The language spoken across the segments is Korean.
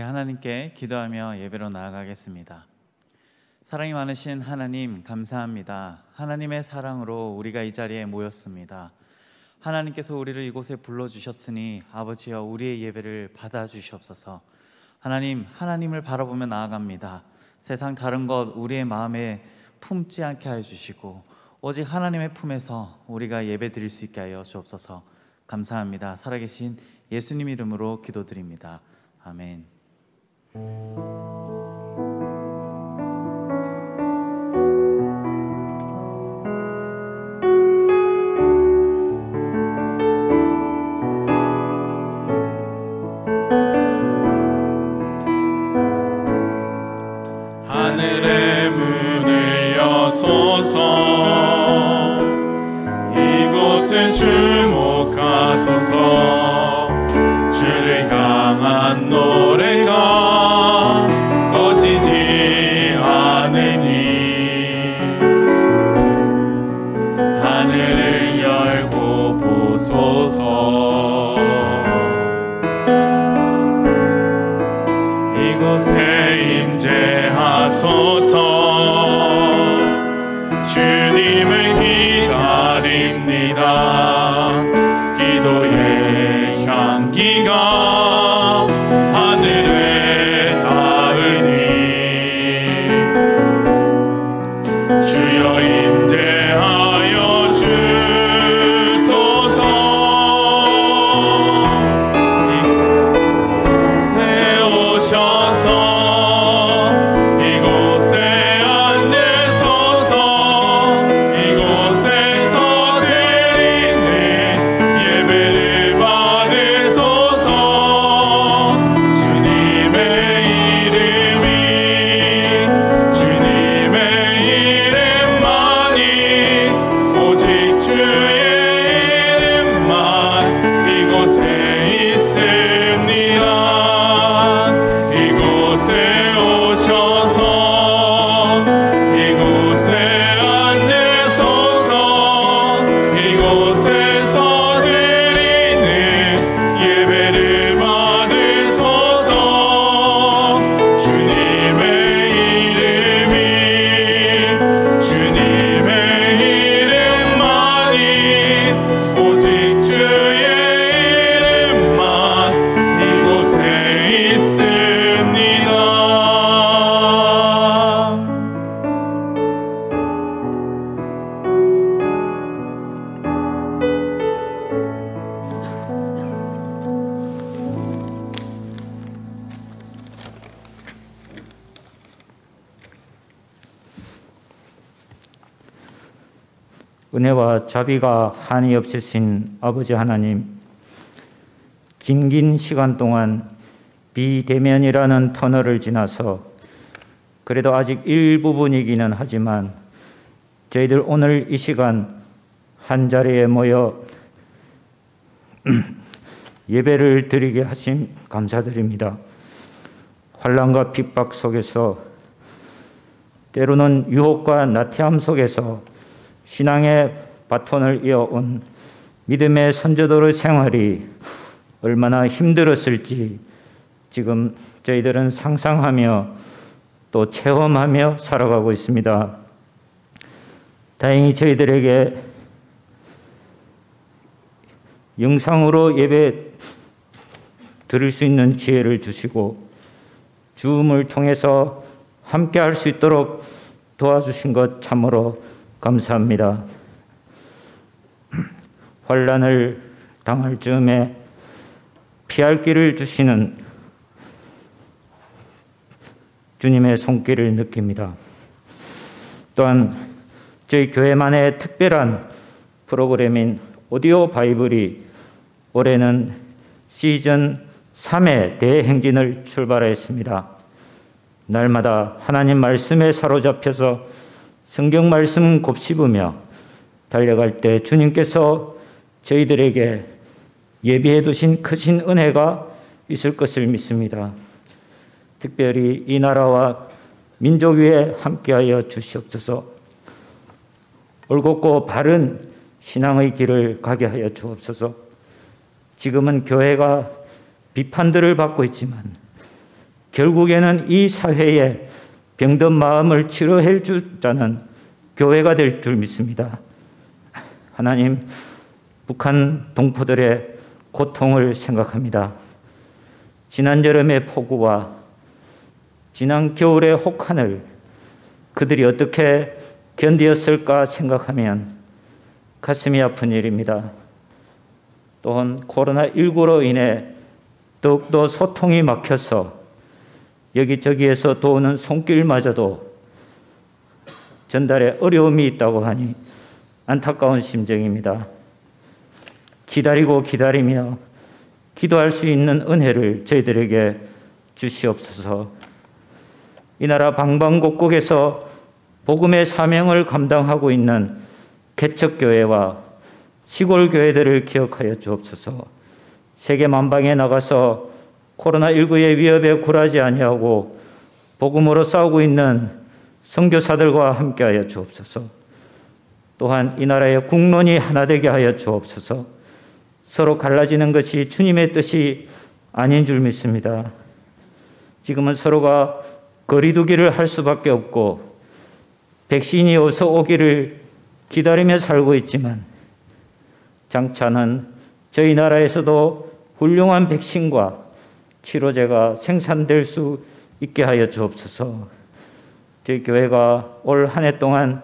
하나님께 기도하며 예배로 나아가겠습니다. 사랑이 많으신 하나님, 감사합니다. 하나님의 사랑으로 우리가 이 자리에 모였습니다. 하나님께서 우리를 이곳에 불러주셨으니 아버지여 우리의 예배를 받아주시옵소서. 하나님, 하나님을 바라보며 나아갑니다. 세상 다른 것 우리의 마음에 품지 않게 하여 주시고 오직 하나님의 품에서 우리가 예배 드릴 수 있게 하여 주옵소서. 감사합니다. 살아계신 예수님 이름으로 기도드립니다. 아멘. 하늘의 문을 여소서, 이곳을 주목하소서. 주를 향한 노래가 꺼지지 않으니 하늘을 열고 보소서. 이곳에 임재하소서. 주님을 기다립니다. 기도의 향기가 하늘에 닿으니 주여 임재하여 주소서. 이곳에 오셔서 이곳에 앉으소서. 이곳에서 드리는 예배를 받으소서. 주님의 이름이 주님의 이름만이 오직 주의 이름만 이곳에 있습니다. 이곳에 오셔서 이곳에 앉으소서. 이곳에서 드리는 예배를 받으소서. 주님의 이름이 주님의 이름만이 오직 주의 이름만 이곳에 있습니다. 은혜와 자비가 한이 없으신 아버지 하나님, 긴 시간 동안 비대면이라는 터널을 지나서 그래도 아직 일부분이기는 하지만 저희들 오늘 이 시간 한 자리에 모여 예배를 드리게 하심 감사드립니다. 환난과 핍박 속에서 때로는 유혹과 나태함 속에서 신앙의 바톤을 이어온 믿음의 선조들의 생활이 얼마나 힘들었을지 지금 저희들은 상상하며 또 체험하며 살아가고 있습니다. 다행히 저희들에게 영상으로 예배 드릴 수 있는 지혜를 주시고 줌을 통해서 함께 할 수 있도록 도와주신 것 참으로 감사합니다. 환난을 당할 즈음에 피할 길을 주시는 주님의 손길을 느낍니다. 또한 저희 교회만의 특별한 프로그램인 오디오 바이블이 올해는 시즌 3의 대행진을 출발했습니다. 날마다 하나님 말씀에 사로잡혀서 성경 말씀 곱씹으며 달려갈 때 주님께서 저희들에게 예비해 두신 크신 은혜가 있을 것을 믿습니다. 특별히 이 나라와 민족 위에 함께하여 주시옵소서. 올곧고 바른 신앙의 길을 가게 하여 주옵소서. 지금은 교회가 비판들을 받고 있지만 결국에는 이 사회의 병든 마음을 치료해 줄 자는 교회가 될 줄 믿습니다. 하나님, 북한 동포들의 고통을 생각합니다. 지난 여름의 폭우와 지난 겨울의 혹한을 그들이 어떻게 견디었을까 생각하면 가슴이 아픈 일입니다. 또한 코로나19로 인해 더욱더 소통이 막혀서 여기저기에서 도우는 손길마저도 전달에 어려움이 있다고 하니 안타까운 심정입니다. 기다리고 기다리며 기도할 수 있는 은혜를 저희들에게 주시옵소서. 이 나라 방방곡곡에서 복음의 사명을 감당하고 있는 개척교회와 시골교회들을 기억하여 주옵소서. 세계 만방에 나가서 코로나19의 위협에 굴하지 아니하고 복음으로 싸우고 있는 선교사들과 함께하여 주옵소서. 또한 이 나라의 국론이 하나 되게 하여 주옵소서. 서로 갈라지는 것이 주님의 뜻이 아닌 줄 믿습니다. 지금은 서로가 거리두기를 할 수밖에 없고 백신이 어서 오기를 기다리며 살고 있지만 장차는 저희 나라에서도 훌륭한 백신과 치료제가 생산될 수 있게 하여 주옵소서. 저희 교회가 올 한 해 동안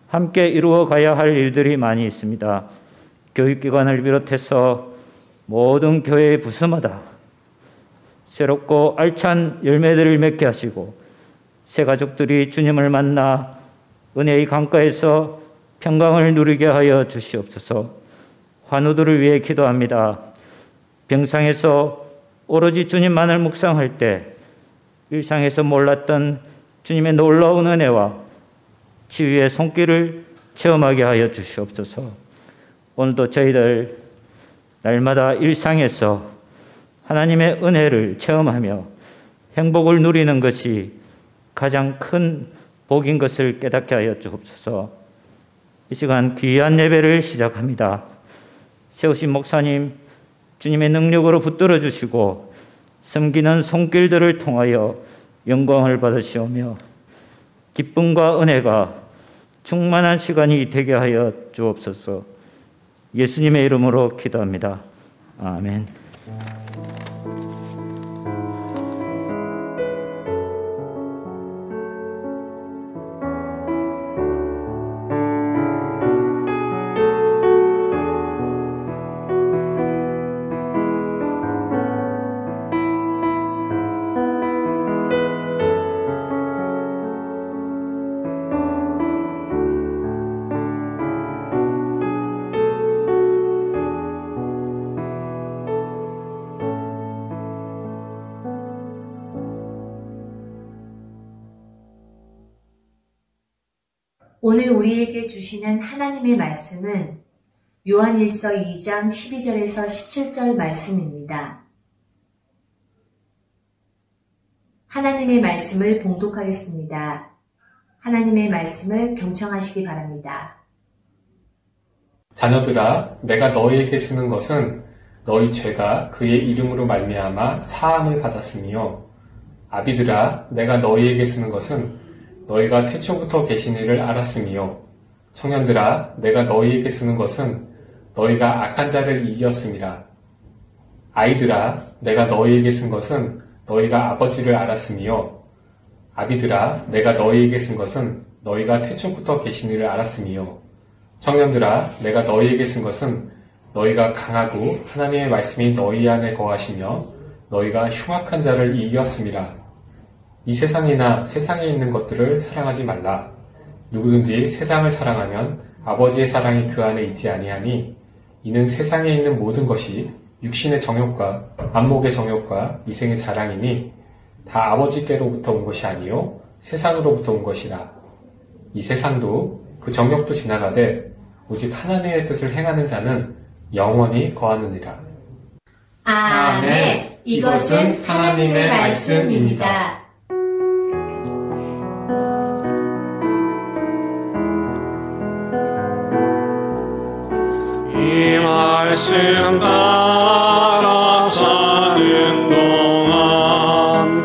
함께 이루어 가야 할 일들이 많이 있습니다. 교육기관을 비롯해서 모든 교회의 부서마다 새롭고 알찬 열매들을 맺게 하시고 새 가족들이 주님을 만나 은혜의 강가에서 평강을 누리게 하여 주시옵소서. 환우들을 위해 기도합니다. 병상에서 오로지 주님만을 묵상할 때 일상에서 몰랐던 주님의 놀라운 은혜와 치유의 손길을 체험하게 하여 주시옵소서. 오늘도 저희들 날마다 일상에서 하나님의 은혜를 체험하며 행복을 누리는 것이 가장 큰 복인 것을 깨닫게 하여 주옵소서. 이 시간 귀한 예배를 시작합니다. 세우신 목사님 주님의 능력으로 붙들어 주시고 섬기는 손길들을 통하여 영광을 받으시오며 기쁨과 은혜가 충만한 시간이 되게 하여 주옵소서. 예수님의 이름으로 기도합니다. 아멘. 오늘 우리에게 주시는 하나님의 말씀은 요한일서 2장 12절에서 17절 말씀입니다. 하나님의 말씀을 봉독하겠습니다. 하나님의 말씀을 경청하시기 바랍니다. 자녀들아, 내가 너희에게 쓰는 것은 너희 죄가 그의 이름으로 말미암아 사함을 받았으며, 아비들아, 내가 너희에게 쓰는 것은 너희가 태초부터 계신 이를 알았으며, 청년들아, 내가 너희에게 쓰는 것은 너희가 악한 자를 이겼음이라. 아이들아, 내가 너희에게 쓴 것은 너희가 아버지를 알았으며, 아비들아, 내가 너희에게 쓴 것은 너희가 태초부터 계신 이를 알았으며, 청년들아, 내가 너희에게 쓴 것은 너희가 강하고 하나님의 말씀이 너희 안에 거하시며 너희가 흉악한 자를 이겼음이라. 이 세상이나 세상에 있는 것들을 사랑하지 말라. 누구든지 세상을 사랑하면 아버지의 사랑이 그 안에 있지 아니하니, 이는 세상에 있는 모든 것이 육신의 정욕과 안목의 정욕과 이생의 자랑이니 다 아버지께로부터 온 것이 아니요 세상으로부터 온 것이라. 이 세상도 그 정욕도 지나가되 오직 하나님의 뜻을 행하는 자는 영원히 거하느니라. 아멘. 이것은 하나님의 말씀입니다. 이 말씀 따라 사는 동안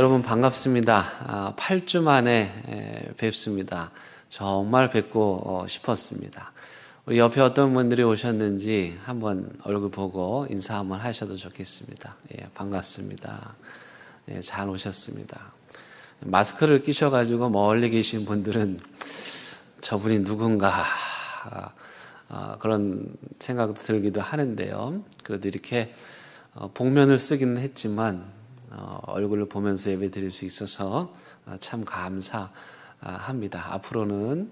여러분 반갑습니다. 8주 만에 뵙습니다. 정말 뵙고 싶었습니다. 우리 옆에 어떤 분들이 오셨는지 한번 얼굴 보고 인사 한번 하셔도 좋겠습니다. 예, 반갑습니다. 예, 잘 오셨습니다. 마스크를 끼셔가지고 멀리 계신 분들은 저분이 누군가 그런 생각도 들기도 하는데요. 그래도 이렇게 복면을 쓰기는 했지만 얼굴을 보면서 예배 드릴 수 있어서 참 감사합니다. 앞으로는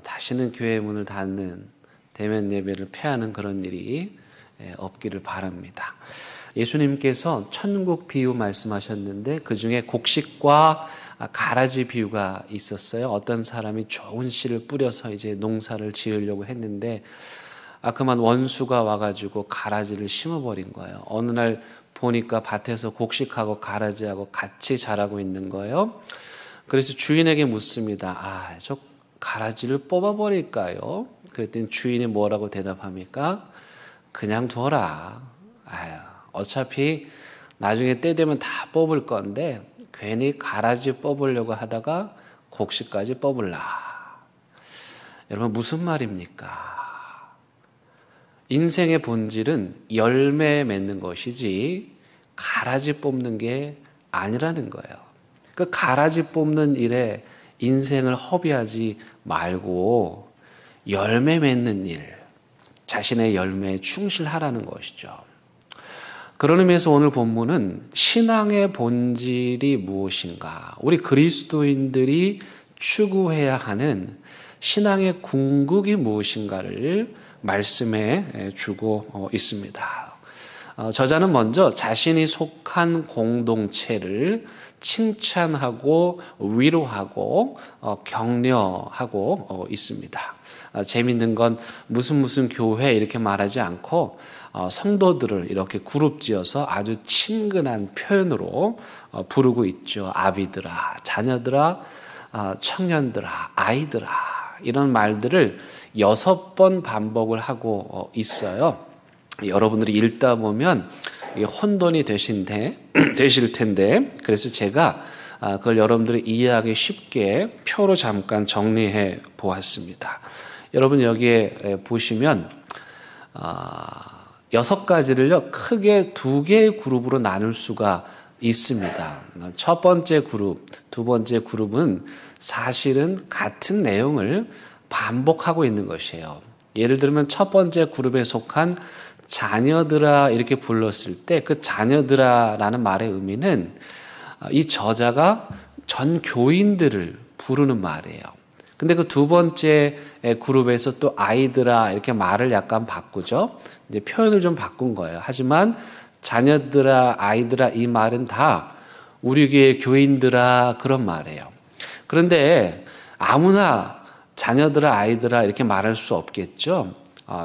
다시는 교회 문을 닫는 대면 예배를 폐하는 그런 일이 없기를 바랍니다. 예수님께서 천국 비유 말씀하셨는데 그 중에 곡식과 가라지 비유가 있었어요. 어떤 사람이 좋은 씨를 뿌려서 이제 농사를 지으려고 했는데 그만 원수가 와가지고 가라지를 심어버린 거예요. 어느 날 보니까 밭에서 곡식하고 가라지하고 같이 자라고 있는 거예요. 그래서 주인에게 묻습니다. 저 가라지를 뽑아버릴까요? 그랬더니 주인이 뭐라고 대답합니까? 그냥 둬라. 어차피 나중에 때 되면 다 뽑을 건데 괜히 가라지 뽑으려고 하다가 곡식까지 뽑을라. 여러분 무슨 말입니까? 인생의 본질은 열매 맺는 것이지 가라지 뽑는 게 아니라는 거예요. 그 가라지 뽑는 일에 인생을 허비하지 말고 열매 맺는 일, 자신의 열매에 충실하라는 것이죠. 그런 의미에서 오늘 본문은 신앙의 본질이 무엇인가, 우리 그리스도인들이 추구해야 하는 신앙의 궁극이 무엇인가를 말씀해 주고 있습니다. 저자는 먼저 자신이 속한 공동체를 칭찬하고 위로하고 격려하고 있습니다. 재밌는 건 무슨 교회 이렇게 말하지 않고 성도들을 이렇게 그룹 지어서 아주 친근한 표현으로 부르고 있죠. 아비들아, 자녀들아, 청년들아, 아이들아, 이런 말들을 6번 반복을 하고 있어요. 여러분들이 읽다 보면 혼돈이 되실 텐데, 그래서 제가 그걸 여러분들이 이해하기 쉽게 표로 잠깐 정리해 보았습니다. 여러분 여기에 보시면 6가지를요 크게 2개의 그룹으로 나눌 수가 있습니다. 첫 번째 그룹, 두 번째 그룹은 사실은 같은 내용을 반복하고 있는 것이에요. 예를 들면 첫 번째 그룹에 속한 자녀들아 이렇게 불렀을 때 그 자녀들아라는 말의 의미는 이 저자가 전 교인들을 부르는 말이에요. 근데 그 두 번째 그룹에서 또 아이들아 이렇게 말을 약간 바꾸죠. 이제 표현을 좀 바꾼 거예요. 하지만 자녀들아, 아이들아 이 말은 다 우리 교회 교인들아 그런 말이에요. 그런데 아무나 자녀들아, 아이들아 이렇게 말할 수 없겠죠.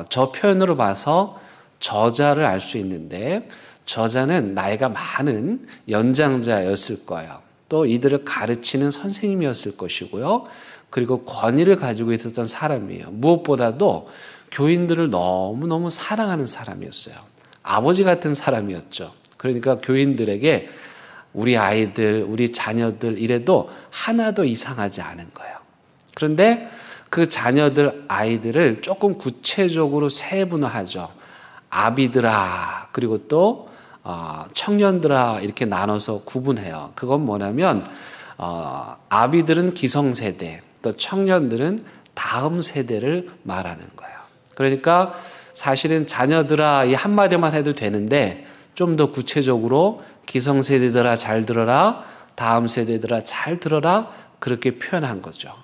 저 표현으로 봐서 저자를 알 수 있는데 저자는 나이가 많은 연장자였을 거예요. 또 이들을 가르치는 선생님이었을 것이고요. 그리고 권위를 가지고 있었던 사람이에요. 무엇보다도 교인들을 너무너무 사랑하는 사람이었어요. 아버지 같은 사람이었죠. 그러니까 교인들에게 우리 아이들, 우리 자녀들 이래도 하나도 이상하지 않은 거예요. 그런데 그 자녀들, 아이들을 조금 구체적으로 세분화하죠. 아비들아, 그리고 또 청년들아 이렇게 나눠서 구분해요. 그건 뭐냐면 아비들은 기성세대, 또 청년들은 다음 세대를 말하는 거예요. 그러니까 사실은 자녀들아 이 한마디만 해도 되는데 좀 더 구체적으로 기성세대들아 잘 들어라, 다음 세대들아 잘 들어라 그렇게 표현한 거죠.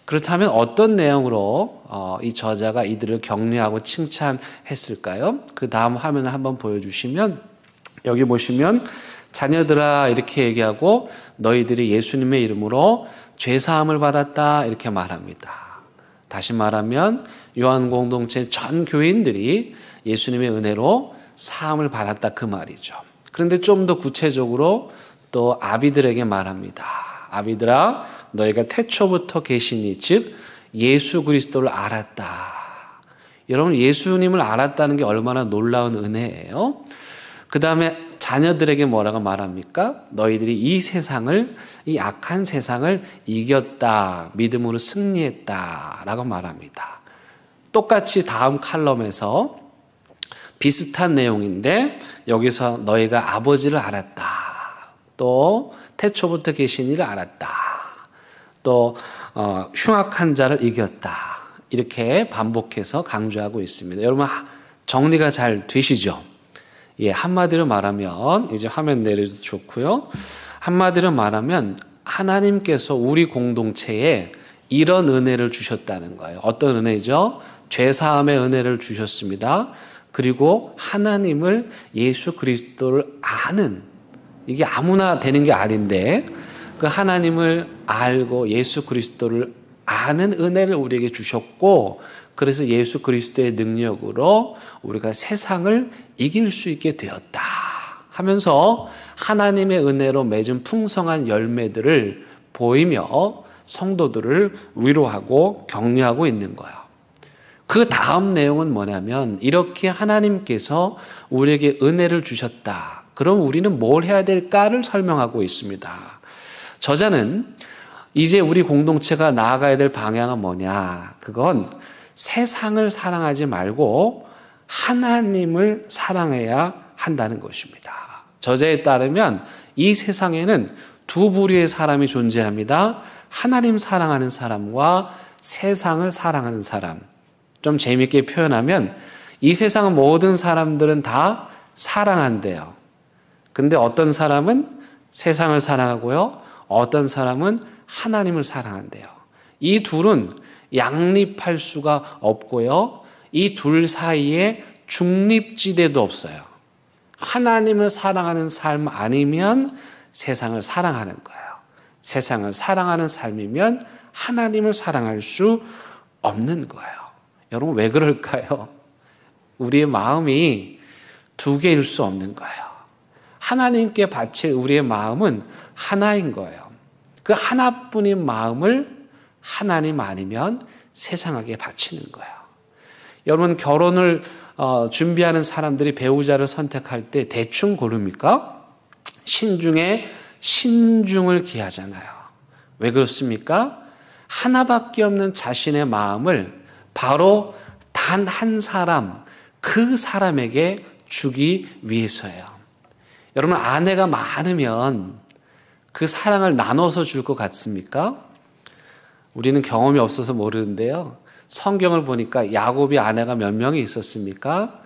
그렇다면 어떤 내용으로 이 저자가 이들을 격려하고 칭찬했을까요? 그 다음 화면을 한번 보여주시면 여기 보시면 자녀들아 이렇게 얘기하고 너희들이 예수님의 이름으로 죄사함을 받았다 이렇게 말합니다. 다시 말하면 요한 공동체 전 교인들이 예수님의 은혜로 사함을 받았다 그 말이죠. 그런데 좀 더 구체적으로 또 아비들에게 말합니다. 아비들아 너희가 태초부터 계시니 즉 예수 그리스도를 알았다. 여러분 예수님을 알았다는 게 얼마나 놀라운 은혜예요. 그 다음에 자녀들에게 뭐라고 말합니까? 너희들이 이 세상을, 이 악한 세상을 이겼다, 믿음으로 승리했다 라고 말합니다. 똑같이 다음 칼럼에서 비슷한 내용인데 여기서 너희가 아버지를 알았다, 또 태초부터 계신 이를 알았다, 또 흉악한 자를 이겼다, 이렇게 반복해서 강조하고 있습니다. 여러분 정리가 잘 되시죠? 예, 한마디로 말하면, 이제 화면 내려도 좋고요. 한마디로 말하면 하나님께서 우리 공동체에 이런 은혜를 주셨다는 거예요. 어떤 은혜죠? 죄사함의 은혜를 주셨습니다. 그리고 하나님을, 예수 그리스도를 아는, 이게 아무나 되는 게 아닌데 그 하나님을 알고 예수 그리스도를 아는 은혜를 우리에게 주셨고, 그래서 예수 그리스도의 능력으로 우리가 세상을 이길 수 있게 되었다 하면서 하나님의 은혜로 맺은 풍성한 열매들을 보이며 성도들을 위로하고 격려하고 있는 거예요. 그 다음 내용은 뭐냐면, 이렇게 하나님께서 우리에게 은혜를 주셨다, 그럼 우리는 뭘 해야 될까를 설명하고 있습니다. 저자는 이제 우리 공동체가 나아가야 될 방향은 뭐냐, 그건 세상을 사랑하지 말고 하나님을 사랑해야 한다는 것입니다. 저자에 따르면 이 세상에는 두 부류의 사람이 존재합니다. 하나님 사랑하는 사람과 세상을 사랑하는 사람. 좀 재미있게 표현하면 이 세상 모든 사람들은 다 사랑한대요. 근데 어떤 사람은 세상을 사랑하고요, 어떤 사람은 하나님을 사랑한대요. 이 둘은 양립할 수가 없고요, 이 둘 사이에 중립지대도 없어요. 하나님을 사랑하는 삶 아니면 세상을 사랑하는 거예요. 세상을 사랑하는 삶이면 하나님을 사랑할 수 없는 거예요. 여러분 왜 그럴까요? 우리의 마음이 두 개일 수 없는 거예요. 하나님께 바칠 우리의 마음은 하나인 거예요. 그 하나뿐인 마음을 하나님 아니면 세상에게 바치는 거예요. 여러분 결혼을 준비하는 사람들이 배우자를 선택할 때 대충 고릅니까? 신중에 신중을 기하잖아요. 왜 그렇습니까? 하나밖에 없는 자신의 마음을 바로 단 한 사람, 그 사람에게 주기 위해서예요. 여러분 아내가 많으면 그 사랑을 나눠서 줄 것 같습니까? 우리는 경험이 없어서 모르는데요, 성경을 보니까 야곱이 아내가 몇 명이 있었습니까?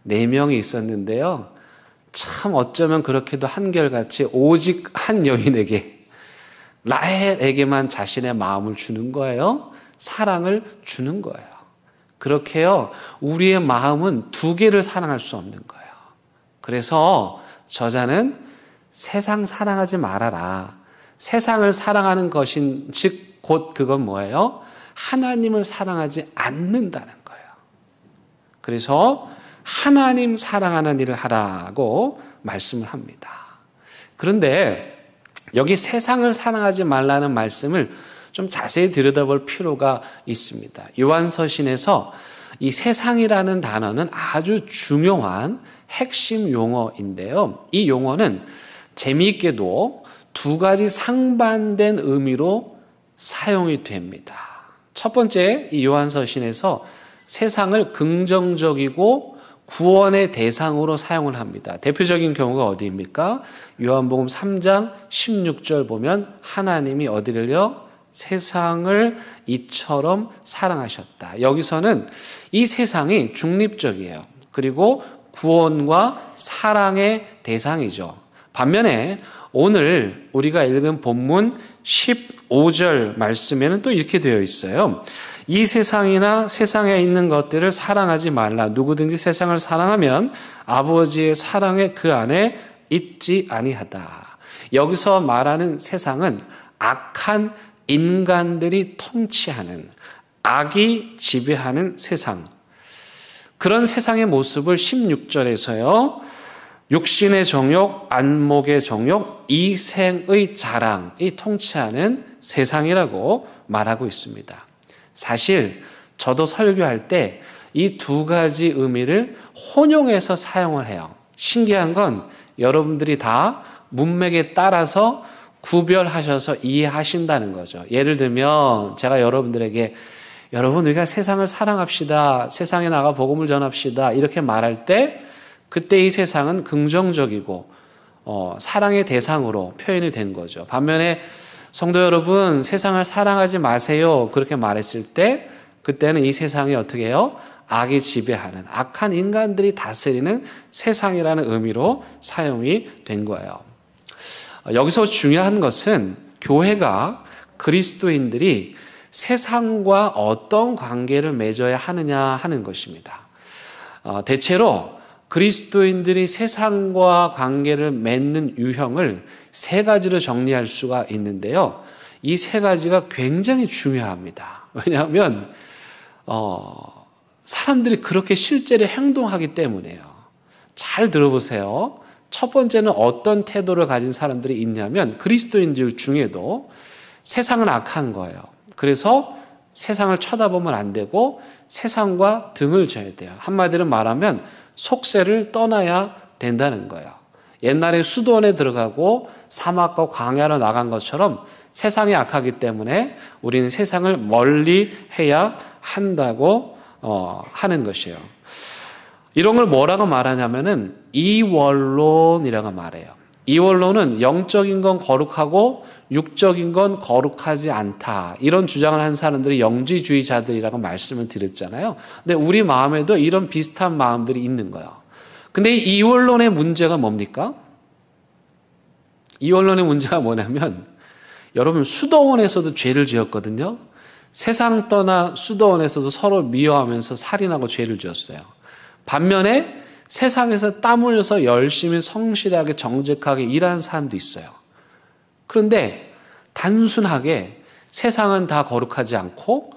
4명이 있었는데요, 참 어쩌면 그렇게도 한결같이 오직 한 여인에게, 라헬에게만 자신의 마음을 주는 거예요. 사랑을 주는 거예요. 그렇게요, 우리의 마음은 두 개를 사랑할 수 없는 거예요. 그래서 저자는 세상 사랑하지 말아라. 세상을 사랑하는 것인 즉 곧 그건 뭐예요? 하나님을 사랑하지 않는다는 거예요. 그래서 하나님 사랑하는 일을 하라고 말씀을 합니다. 그런데 여기 세상을 사랑하지 말라는 말씀을 좀 자세히 들여다볼 필요가 있습니다. 요한서신에서 이 세상이라는 단어는 아주 중요한 핵심 용어인데요, 이 용어는 재미있게도 두 가지 상반된 의미로 사용이 됩니다. 첫 번째, 이 요한서신에서 세상을 긍정적이고 구원의 대상으로 사용을 합니다. 대표적인 경우가 어디입니까? 요한복음 3장 16절 보면 하나님이 어디를요? 세상을 이처럼 사랑하셨다. 여기서는 이 세상이 중립적이에요. 그리고 구원과 사랑의 대상이죠. 반면에 오늘 우리가 읽은 본문 15절 말씀에는 또 이렇게 되어 있어요. 이 세상이나 세상에 있는 것들을 사랑하지 말라. 누구든지 세상을 사랑하면 아버지의 사랑에 그 안에 있지 아니하다. 여기서 말하는 세상은 악한 인간들이 통치하는, 악이 지배하는 세상, 그런 세상의 모습을 16절에서요 육신의 정욕, 안목의 정욕, 이생의 자랑이 통치하는 세상이라고 말하고 있습니다. 사실 저도 설교할 때 이 두 가지 의미를 혼용해서 사용을 해요. 신기한 건 여러분들이 다 문맥에 따라서 구별하셔서 이해하신다는 거죠. 예를 들면 제가 여러분들에게 여러분 우리가 세상을 사랑합시다. 세상에 나가 복음을 전합시다. 이렇게 말할 때 그때 이 세상은 긍정적이고 사랑의 대상으로 표현이 된 거죠. 반면에 성도 여러분 세상을 사랑하지 마세요. 그렇게 말했을 때 그때는 이 세상이 어떻게 해요? 악이 지배하는 악한 인간들이 다스리는 세상이라는 의미로 사용이 된 거예요. 여기서 중요한 것은 교회가 그리스도인들이 세상과 어떤 관계를 맺어야 하느냐 하는 것입니다. 대체로 그리스도인들이 세상과 관계를 맺는 유형을 세 가지로 정리할 수가 있는데요. 이 세 가지가 굉장히 중요합니다. 왜냐하면 사람들이 그렇게 실제로 행동하기 때문에요. 잘 들어보세요. 첫 번째는 어떤 태도를 가진 사람들이 있냐면 그리스도인들 중에도 세상은 악한 거예요. 그래서 세상을 쳐다보면 안 되고 세상과 등을 져야 돼요. 한마디로 말하면 속세를 떠나야 된다는 거예요. 옛날에 수도원에 들어가고 사막과 광야로 나간 것처럼 세상이 악하기 때문에 우리는 세상을 멀리 해야 한다고 하는 것이에요. 이런 걸 뭐라고 말하냐면은 이원론이라고 말해요. 이원론은 영적인 건 거룩하고 육적인 건 거룩하지 않다. 이런 주장을 한 사람들이 영지주의자들이라고 말씀을 드렸잖아요. 근데 우리 마음에도 이런 비슷한 마음들이 있는 거예요. 근데 이 이원론의 문제가 뭡니까? 이원론의 문제가 뭐냐면 여러분 수도원에서도 죄를 지었거든요. 세상 떠나 수도원에서도 서로 미워하면서 살인하고 죄를 지었어요. 반면에 세상에서 땀 흘려서 열심히 성실하게 정직하게 일하는 사람도 있어요. 그런데 단순하게 세상은 다 거룩하지 않고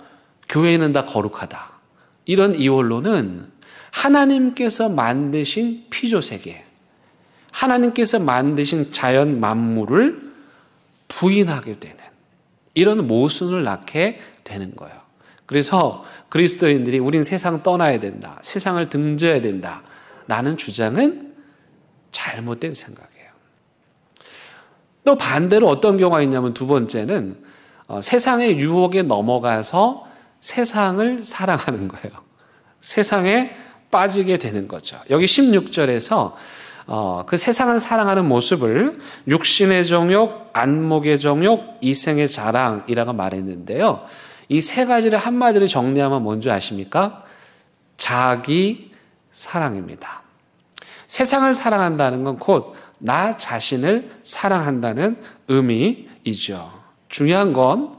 교회는 다 거룩하다. 이런 이원론은 하나님께서 만드신 피조세계, 하나님께서 만드신 자연 만물을 부인하게 되는 이런 모순을 낳게 되는 거예요. 그래서 그리스도인들이 우린 세상 떠나야 된다. 세상을 등져야 된다. 라는 주장은 잘못된 생각이에요. 또 반대로 어떤 경우가 있냐면 두 번째는 세상의 유혹에 넘어가서 세상을 사랑하는 거예요. 세상에 빠지게 되는 거죠. 여기 16절에서 그 세상을 사랑하는 모습을 육신의 정욕, 안목의 정욕, 이생의 자랑이라고 말했는데요. 이 세 가지를 한마디로 정리하면 뭔지 아십니까? 자기 사랑입니다. 세상을 사랑한다는 건 곧 나 자신을 사랑한다는 의미이죠. 중요한 건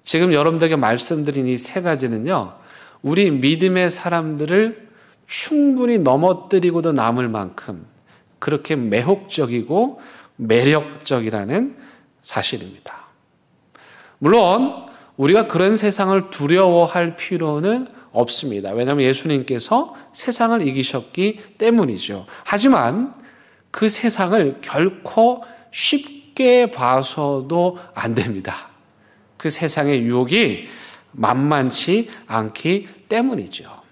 지금 여러분들에게 말씀드린 이 세 가지는요. 우리 믿음의 사람들을 충분히 넘어뜨리고도 남을 만큼 그렇게 매혹적이고 매력적이라는 사실입니다. 물론 우리가 그런 세상을 두려워할 필요는 없습니다. 왜냐하면 예수님께서 세상을 이기셨기 때문이죠. 하지만 그 세상을 결코 쉽게 봐서도 안 됩니다. 그 세상의 유혹이 만만치 않기 때문이죠.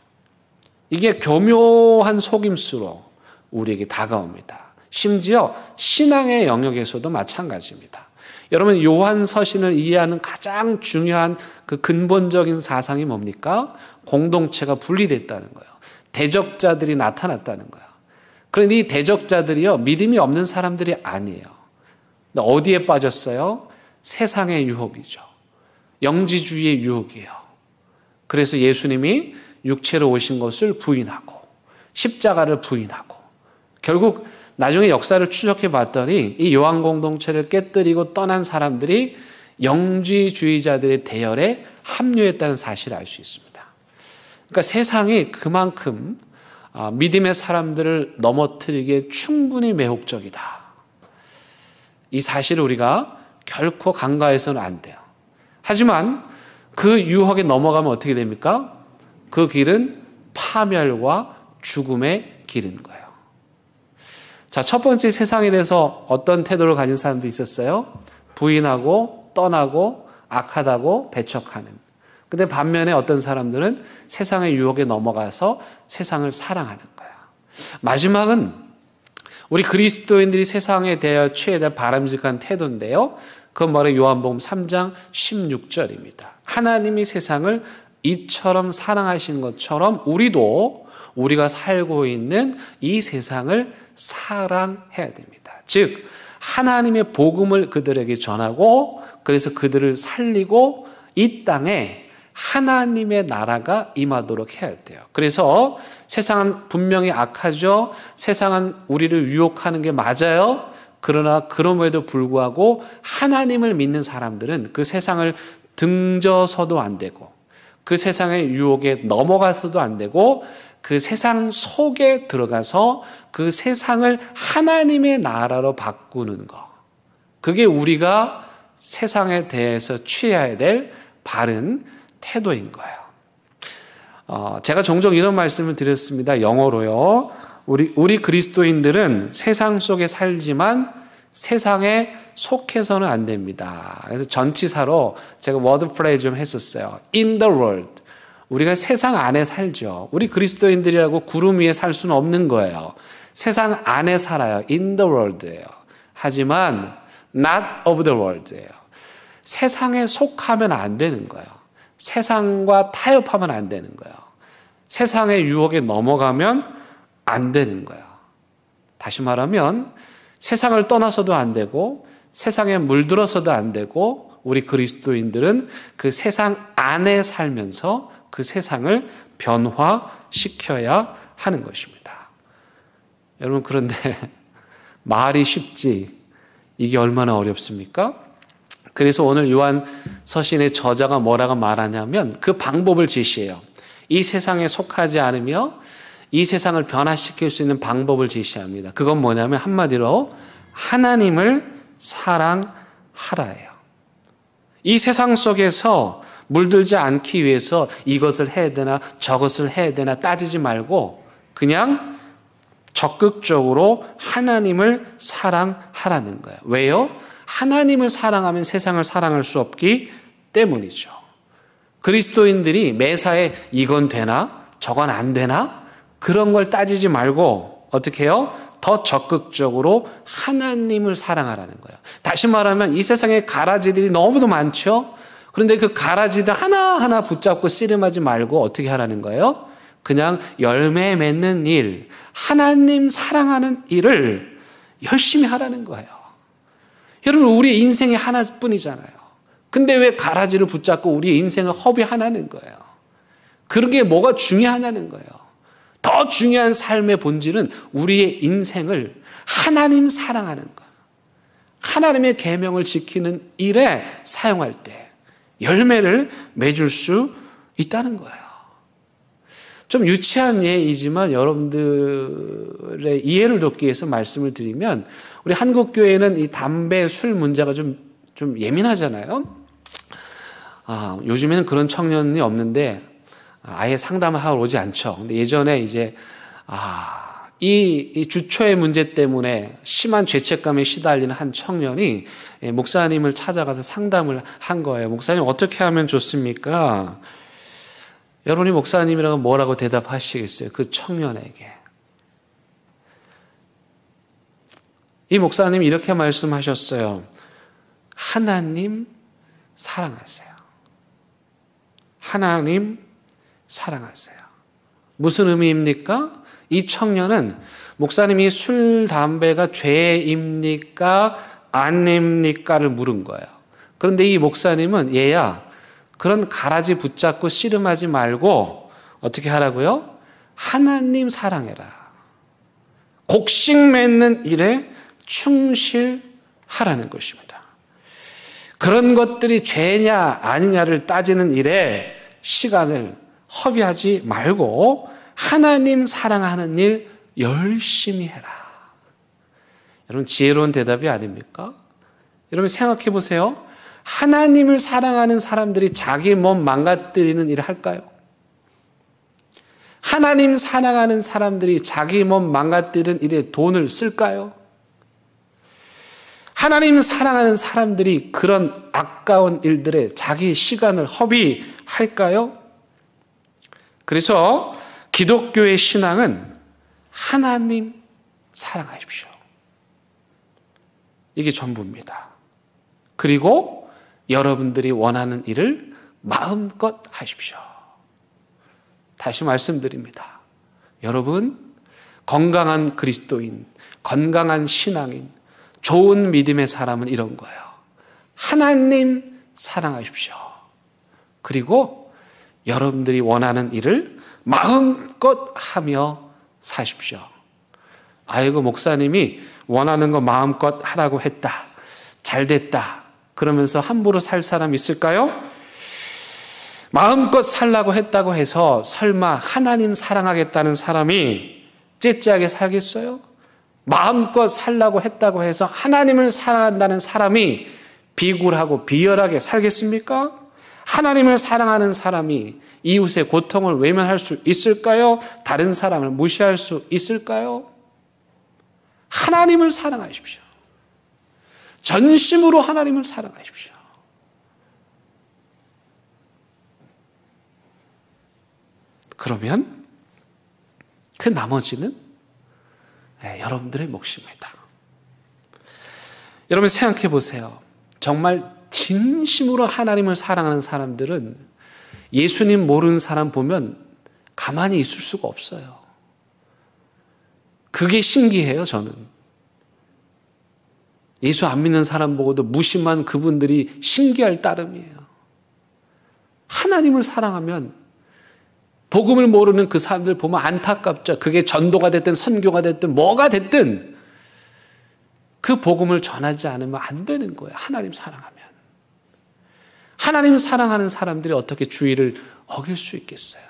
이게 교묘한 속임수로 우리에게 다가옵니다. 심지어 신앙의 영역에서도 마찬가지입니다. 여러분 요한 서신을 이해하는 가장 중요한 그 근본적인 사상이 뭡니까? 공동체가 분리됐다는 거예요. 대적자들이 나타났다는 거예요. 그런데 이 대적자들이요 믿음이 없는 사람들이 아니에요. 어디에 빠졌어요? 세상의 유혹이죠. 영지주의의 유혹이에요. 그래서 예수님이 육체로 오신 것을 부인하고 십자가를 부인하고 결국 나중에 역사를 추적해 봤더니 이 요한 공동체를 깨뜨리고 떠난 사람들이 영지주의자들의 대열에 합류했다는 사실을 알 수 있습니다. 그러니까 세상이 그만큼 믿음의 사람들을 넘어뜨리기에 충분히 매혹적이다. 이 사실을 우리가 결코 간과해서는 안 돼요. 하지만 그 유혹에 넘어가면 어떻게 됩니까? 그 길은 파멸과 죽음의 길인 거예요. 자, 첫 번째 세상에 대해서 어떤 태도를 가진 사람도 있었어요? 부인하고 떠나고 악하다고 배척하는. 근데 반면에 어떤 사람들은 세상의 유혹에 넘어가서 세상을 사랑하는 거야. 마지막은 우리 그리스도인들이 세상에 대하여 취해야 될 바람직한 태도인데요. 그건 바로 요한복음 3장 16절입니다. 하나님이 세상을 이처럼 사랑하신 것처럼 우리가 살고 있는 이 세상을 사랑해야 됩니다. 즉 하나님의 복음을 그들에게 전하고 그래서 그들을 살리고 이 땅에 하나님의 나라가 임하도록 해야 돼요. 그래서 세상은 분명히 악하죠. 세상은 우리를 유혹하는 게 맞아요. 그러나 그럼에도 불구하고 하나님을 믿는 사람들은 그 세상을 등져서도 안 되고 그 세상의 유혹에 넘어가서도 안 되고 그 세상 속에 들어가서 그 세상을 하나님의 나라로 바꾸는 것. 그게 우리가 세상에 대해서 취해야 될 바른 태도인 거예요. 제가 종종 이런 말씀을 드렸습니다. 영어로요. 우리 그리스도인들은 세상 속에 살지만 세상에 속해서는 안 됩니다. 그래서 전치사로 제가 워드 플레이 좀 했었어요. In the world. 우리가 세상 안에 살죠. 우리 그리스도인들이라고 구름 위에 살 수는 없는 거예요. 세상 안에 살아요. In the world예요. 하지만 not of the world예요. 세상에 속하면 안 되는 거예요. 세상과 타협하면 안 되는 거예요. 세상의 유혹에 넘어가면 안 되는 거예요. 다시 말하면 세상을 떠나서도 안 되고 세상에 물들어서도 안 되고 우리 그리스도인들은 그 세상 안에 살면서 그 세상을 변화시켜야 하는 것입니다. 여러분 그런데 말이 쉽지 이게 얼마나 어렵습니까? 그래서 오늘 요한 서신의 저자가 뭐라고 말하냐면 그 방법을 제시해요. 이 세상에 속하지 않으며 이 세상을 변화시킬 수 있는 방법을 제시합니다. 그건 뭐냐면 한마디로 하나님을 사랑하라예요. 이 세상 속에서 물들지 않기 위해서 이것을 해야 되나 저것을 해야 되나 따지지 말고 그냥 적극적으로 하나님을 사랑하라는 거예요. 왜요? 하나님을 사랑하면 세상을 사랑할 수 없기 때문이죠. 그리스도인들이 매사에 이건 되나 저건 안 되나 그런 걸 따지지 말고 어떻게 해요? 더 적극적으로 하나님을 사랑하라는 거예요. 다시 말하면 이 세상에 가라지들이 너무도 많죠. 그런데 그 가라지들 하나하나 붙잡고 씨름하지 말고 어떻게 하라는 거예요? 그냥 열매 맺는 일, 하나님 사랑하는 일을 열심히 하라는 거예요. 여러분 우리 인생이 하나뿐이잖아요. 근데 왜 가라지를 붙잡고 우리 인생을 허비하냐는 거예요. 그런 게 뭐가 중요하냐는 거예요. 더 중요한 삶의 본질은 우리의 인생을 하나님 사랑하는 것. 하나님의 계명을 지키는 일에 사용할 때 열매를 맺을 수 있다는 거예요. 좀 유치한 예이지만 여러분들의 이해를 돕기 위해서 말씀을 드리면 우리 한국 교회는 이 담배, 술 문제가 좀 예민하잖아요. 요즘에는 그런 청년이 없는데 아예 상담을 하러 오지 않죠. 근데 예전에 이제 이 주초의 문제 때문에 심한 죄책감에 시달리는 한 청년이 목사님을 찾아가서 상담을 한 거예요. 목사님 어떻게 하면 좋습니까? 여러분이 목사님이라고 뭐라고 대답하시겠어요? 그 청년에게. 이 목사님이 이렇게 말씀하셨어요. 하나님 사랑하세요. 하나님 사랑하세요. 무슨 의미입니까? 이 청년은 목사님이 술, 담배가 죄입니까? 아닙니까를 물은 거예요. 그런데 이 목사님은 얘야 그런 가라지 붙잡고 씨름하지 말고 어떻게 하라고요? 하나님 사랑해라. 곡식 맺는 일에 충실하라는 것입니다. 그런 것들이 죄냐 아니냐를 따지는 일에 시간을 허비하지 말고 하나님 사랑하는 일 열심히 해라. 여러분 지혜로운 대답이 아닙니까? 여러분 생각해 보세요. 하나님을 사랑하는 사람들이 자기 몸 망가뜨리는 일을 할까요? 하나님 사랑하는 사람들이 자기 몸 망가뜨리는 일에 돈을 쓸까요? 하나님 사랑하는 사람들이 그런 아까운 일들에 자기 시간을 허비할까요? 그래서 기독교의 신앙은 하나님 사랑하십시오. 이게 전부입니다. 그리고 여러분들이 원하는 일을 마음껏 하십시오. 다시 말씀드립니다. 여러분, 건강한 그리스도인, 건강한 신앙인, 좋은 믿음의 사람은 이런 거예요. 하나님 사랑하십시오. 그리고 여러분들이 원하는 일을 마음껏 하며 사십시오. 아이고, 목사님이 원하는 거 마음껏 하라고 했다. 잘 됐다. 그러면서 함부로 살 사람 있을까요? 마음껏 살라고 했다고 해서 설마 하나님 사랑하겠다는 사람이 째째하게 살겠어요? 마음껏 살라고 했다고 해서 하나님을 사랑한다는 사람이 비굴하고 비열하게 살겠습니까? 하나님을 사랑하는 사람이 이웃의 고통을 외면할 수 있을까요? 다른 사람을 무시할 수 있을까요? 하나님을 사랑하십시오. 전심으로 하나님을 사랑하십시오. 그러면 그 나머지는 여러분들의 몫입니다. 여러분 생각해 보세요. 정말 진심으로 하나님을 사랑하는 사람들은 예수님 모르는 사람 보면 가만히 있을 수가 없어요. 그게 신기해요, 저는. 예수 안 믿는 사람 보고도 무심한 그분들이 신기할 따름이에요. 하나님을 사랑하면 복음을 모르는 그 사람들 보면 안타깝죠. 그게 전도가 됐든 선교가 됐든 뭐가 됐든 그 복음을 전하지 않으면 안 되는 거예요. 하나님 사랑하면. 하나님을 사랑하는 사람들이 어떻게 주의를 어길 수 있겠어요?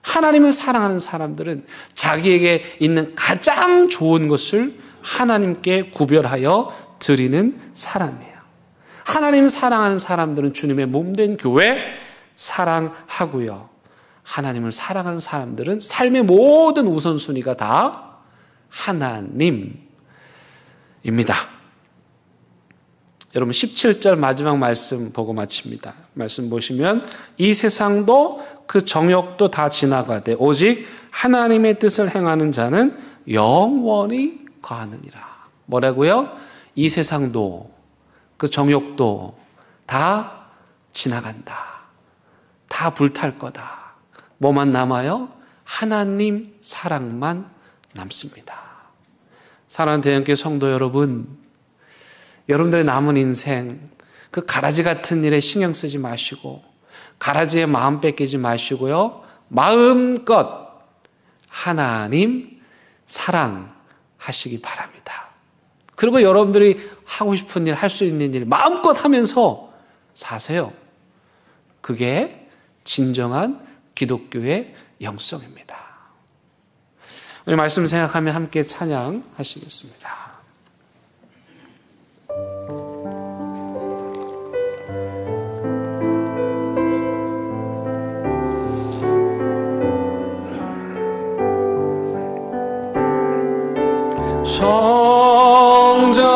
하나님을 사랑하는 사람들은 자기에게 있는 가장 좋은 것을 하나님께 구별하여 드리는 사람이에요. 하나님을 사랑하는 사람들은 주님의 몸된 교회 사랑하고요. 하나님을 사랑하는 사람들은 삶의 모든 우선순위가 다 하나님입니다. 여러분 17절 마지막 말씀 보고 마칩니다. 말씀 보시면 이 세상도 그 정욕도 다 지나가되 오직 하나님의 뜻을 행하는 자는 영원히 거하느니라. 뭐라고요? 이 세상도 그 정욕도 다 지나간다. 다 불탈 거다. 뭐만 남아요? 하나님 사랑만 남습니다. 사랑하는 대형교회 성도 여러분, 여러분들의 남은 인생 그 가라지 같은 일에 신경 쓰지 마시고 가라지에 마음 뺏기지 마시고요. 마음껏 하나님 사랑하시기 바랍니다. 그리고 여러분들이 하고 싶은 일, 할 수 있는 일 마음껏 하면서 사세요. 그게 진정한 기독교의 영성입니다. 오늘 말씀 생각하며 함께 찬양하시겠습니다.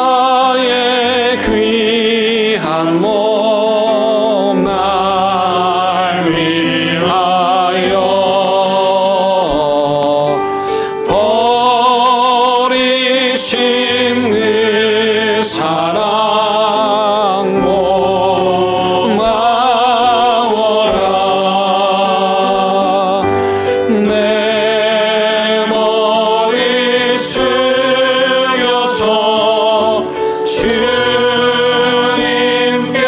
성자의 귀한 몸 날 위하여 버리신 그 사랑 고마워라. 내 머리 숙여서 주님께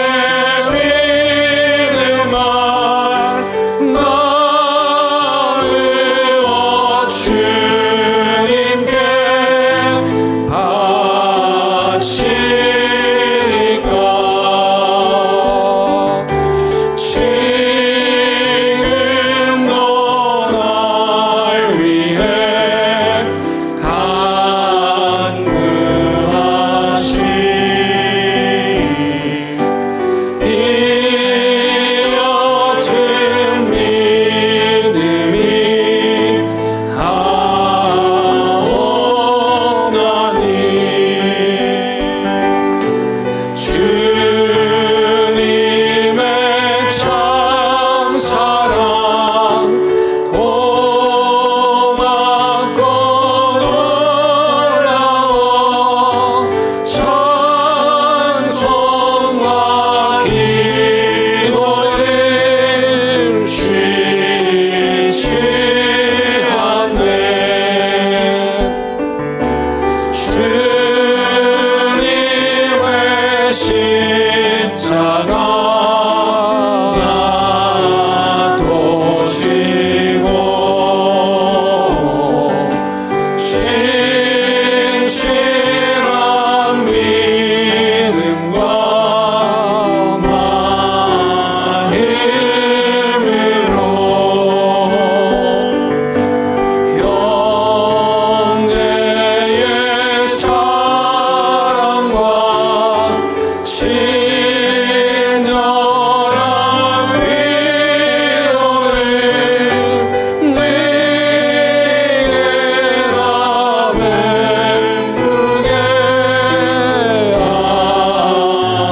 친절한 위로를 내게 다 베푸게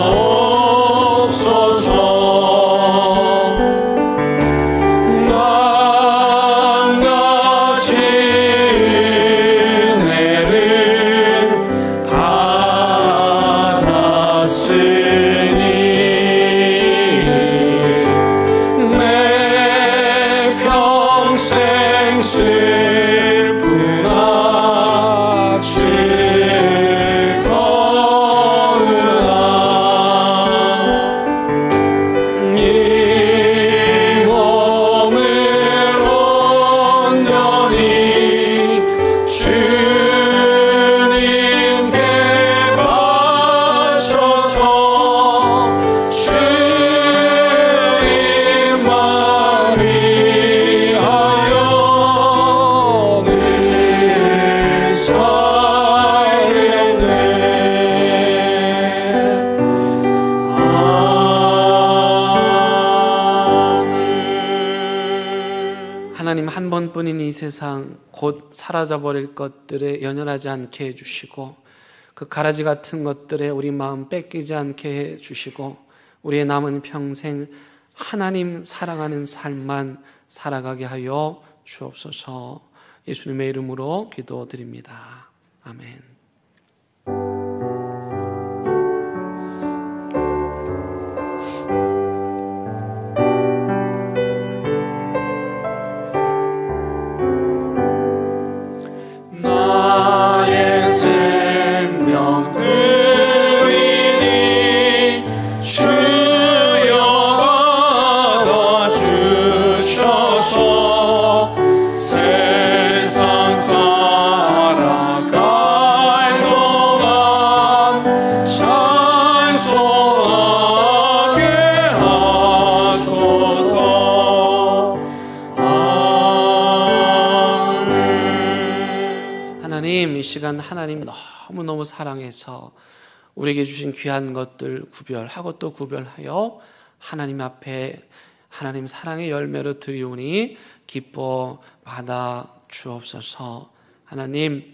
하옵소서. 하나님 한 번뿐인 이 세상 곧 사라져버릴 것들에 연연하지 않게 해주시고 그 가라지 같은 것들에 우리 마음 뺏기지 않게 해주시고 우리의 남은 평생 하나님 사랑하는 삶만 살아가게 하여 주옵소서. 예수님의 이름으로 기도드립니다. 아멘. 나의 생명 드리니 주여 받아주셔서 세상 살아갈 동안 찬송하게 하소서. 하나님, 이 시간 하나님 너무너무 사랑해서 우리에게 주신 귀한 것들 구별하고 또 구별하여 하나님 앞에 하나님 사랑의 열매로 드리오니 기뻐 받아 주옵소서. 하나님,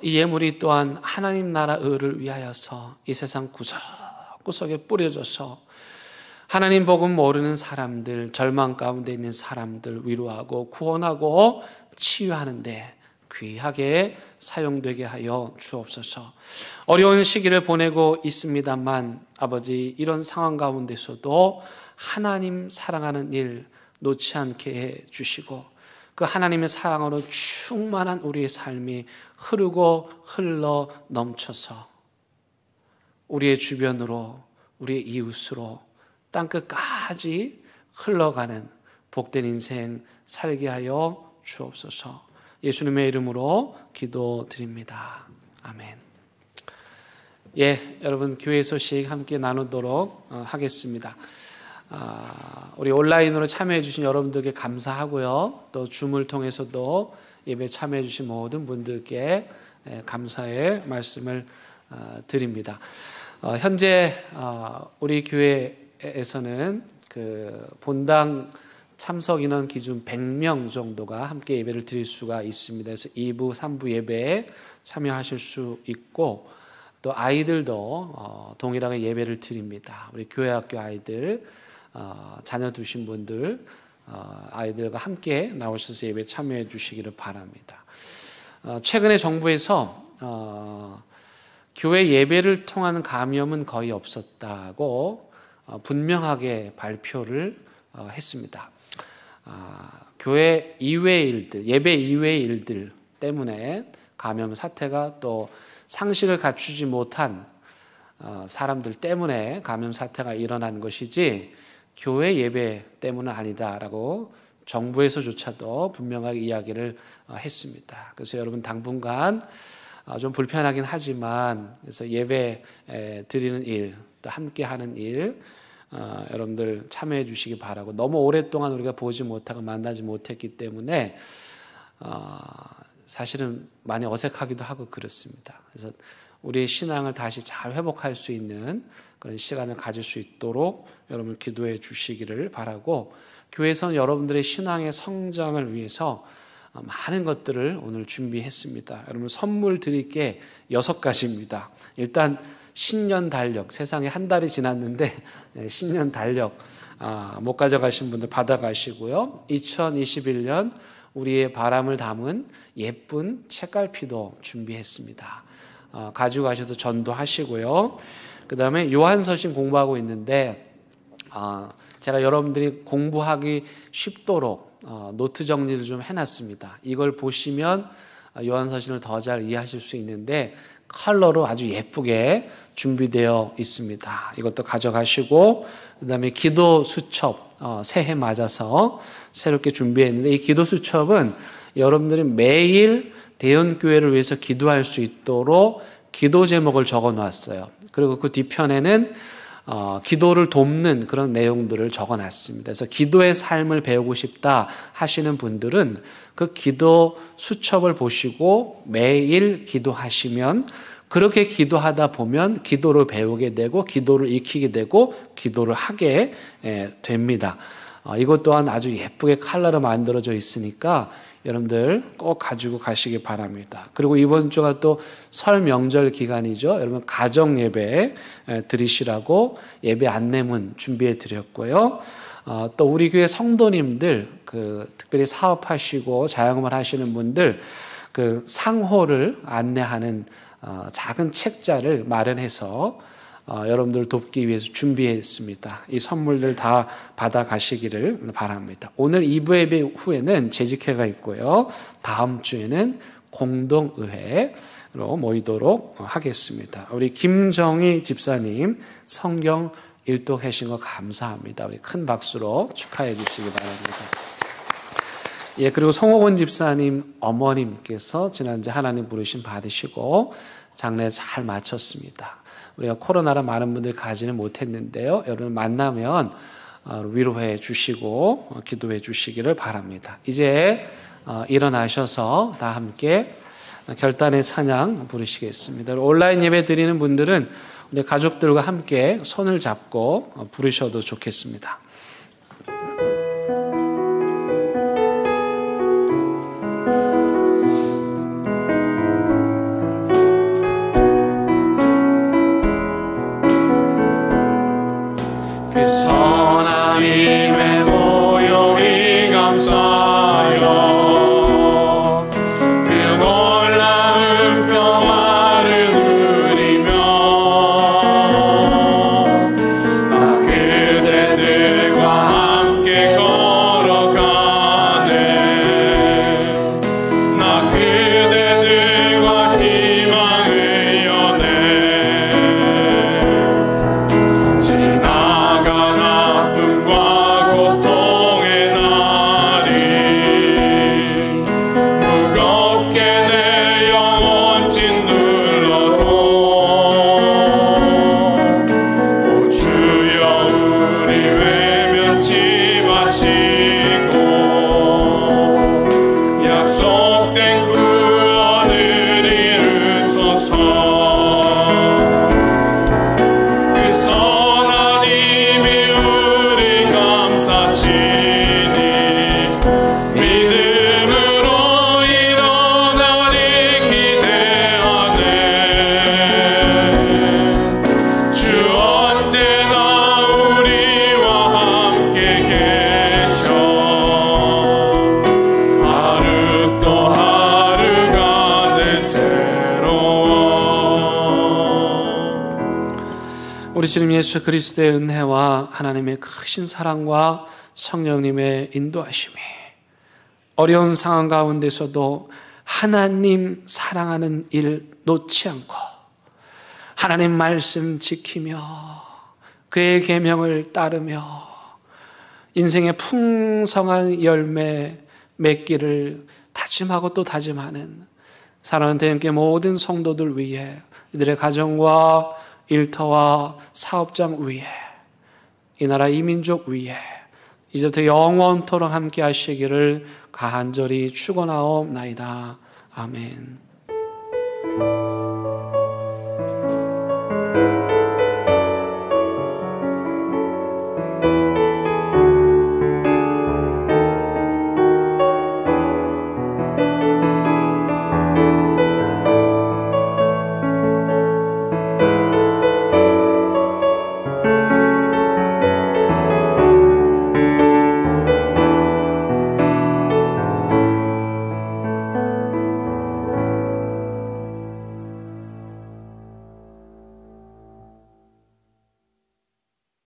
이 예물이 또한 하나님 나라 의를 위하여서 이 세상 구석구석에 뿌려져서 하나님 복음 모르는 사람들, 절망 가운데 있는 사람들 위로하고 구원하고 치유하는데 귀하게 사용되게 하여 주옵소서. 어려운 시기를 보내고 있습니다만 아버지, 이런 상황 가운데서도 하나님 사랑하는 일 놓지 않게 해 주시고 그 하나님의 사랑으로 충만한 우리의 삶이 흐르고 흘러 넘쳐서 우리의 주변으로, 우리의 이웃으로 땅끝까지 흘러가는 복된 인생 살게 하여 주옵소서. 예수님의 이름으로 기도드립니다. 아멘. 여러분 교회 소식 함께 나누도록 하겠습니다. 우리 온라인으로 참여해 주신 여러분들께 감사하고요. 또 줌을 통해서도 예배 참여해 주신 모든 분들께 감사의 말씀을 드립니다. 현재 우리 교회에서는 그 본당 참석 인원 기준 100명 정도가 함께 예배를 드릴 수가 있습니다. 그래서 2부, 3부 예배에 참여하실 수 있고 또 아이들도 동일하게 예배를 드립니다. 우리 교회 학교 아이들, 자녀 두신 분들 아이들과 함께 나오셔서 예배 참여해 주시기를 바랍니다. 최근에 정부에서 교회 예배를 통한 감염은 거의 없었다고 분명하게 발표를 했습니다. 교회 이외의 일들, 예배 이외의 일들 때문에 감염 사태가 또 상식을 갖추지 못한 사람들 때문에 감염 사태가 일어난 것이지 교회 예배 때문은 아니다라고 정부에서조차도 분명하게 이야기를 했습니다. 그래서 여러분 당분간 좀 불편하긴 하지만 그래서 예배 드리는 일, 또 함께 하는 일 여러분들 참여해 주시기 바라고, 너무 오랫동안 우리가 보지 못하고 만나지 못했기 때문에 사실은 많이 어색하기도 하고 그렇습니다. 그래서 우리의 신앙을 다시 잘 회복할 수 있는 그런 시간을 가질 수 있도록 여러분 기도해 주시기를 바라고, 교회에서는 여러분들의 신앙의 성장을 위해서 많은 것들을 오늘 준비했습니다. 여러분 선물 드릴 게 6가지입니다. 일단 신년 달력, 세상에 한 달이 지났는데 신년 달력 못 가져가신 분들 받아가시고요. 2021년 우리의 바람을 담은 예쁜 책갈피도 준비했습니다. 가지고 가셔서 전도하시고요. 그 다음에 요한서신 공부하고 있는데 제가 여러분들이 공부하기 쉽도록 노트 정리를 좀 해놨습니다. 이걸 보시면 요한서신을 더 잘 이해하실 수 있는데 컬러로 아주 예쁘게 준비되어 있습니다. 이것도 가져가시고, 그 다음에 기도 수첩 새해 맞아서 새롭게 준비했는데, 이 기도 수첩은 여러분들이 매일 대연교회를 위해서 기도할 수 있도록 기도 제목을 적어 놨어요. 그리고 그 뒤편에는 기도를 돕는 그런 내용들을 적어 놨습니다. 그래서 기도의 삶을 배우고 싶다 하시는 분들은 그 기도 수첩을 보시고 매일 기도하시면, 그렇게 기도하다 보면 기도를 배우게 되고 기도를 익히게 되고 기도를 하게 됩니다. 이것 또한 아주 예쁘게 컬러로 만들어져 있으니까 여러분들 꼭 가지고 가시기 바랍니다. 그리고 이번 주가 또 설 명절 기간이죠. 여러분 가정 예배 드리시라고 예배 안내문 준비해 드렸고요. 또 우리 교회 성도님들 특별히 사업하시고 자영업을 하시는 분들 상호를 안내하는 작은 책자를 마련해서 여러분들을 돕기 위해서 준비했습니다. 이 선물들 다 받아가시기를 바랍니다. 오늘 2부 예배 후에는 재직회가 있고요. 다음 주에는 공동의회로 모이도록 하겠습니다. 우리 김정희 집사님 성경 일독하신 거 감사합니다. 우리 큰 박수로 축하해 주시기 바랍니다. 예, 그리고 송옥원 집사님 어머님께서 지난주에 하나님 부르심 받으시고 장례 잘 마쳤습니다. 우리가 코로나라 많은 분들 가지는 못했는데요. 여러분 만나면 위로해 주시고 기도해 주시기를 바랍니다. 이제 일어나셔서 다 함께 결단의 찬양 부르시겠습니다. 온라인 예배 드리는 분들은 우리 가족들과 함께 손을 잡고 부르셔도 좋겠습니다. 하나님의 모욕이 감사하여 그 놀라운 평화를 누리며 나 그대들과 함께 걸어가네. 나 그대들과 희망을 여네. 지나간 아픔과 고통의 날이 무겁게 내 영혼 짓눌러도 오 주여 우리 외면치 마시고 약속된 구원을 이루소서. 그 선한 힘이 우리 감싸시니 믿음으로 일어나리 기대하네. 주 언제나 우리와 함께 계셔. 하루 또 하루가 늘 새로워. 우리 주님 예수 그리스도의 은혜와 하나님의 크신 사랑과 성령님의 인도하심이 어려운 상황 가운데서도 하나님 사랑하는 일 놓지 않고 하나님 말씀 지키며 그의 계명을 따르며 인생의 풍성한 열매 맺기를 다짐하고 또 다짐하는 사랑하는 대형교회 모든 성도들 위해, 이들의 가정과 일터와 사업장 위에, 이 나라 이민족 위에 이제부터 영원토록 함께 하시기를 간절히 축원하옵나이다. 아멘.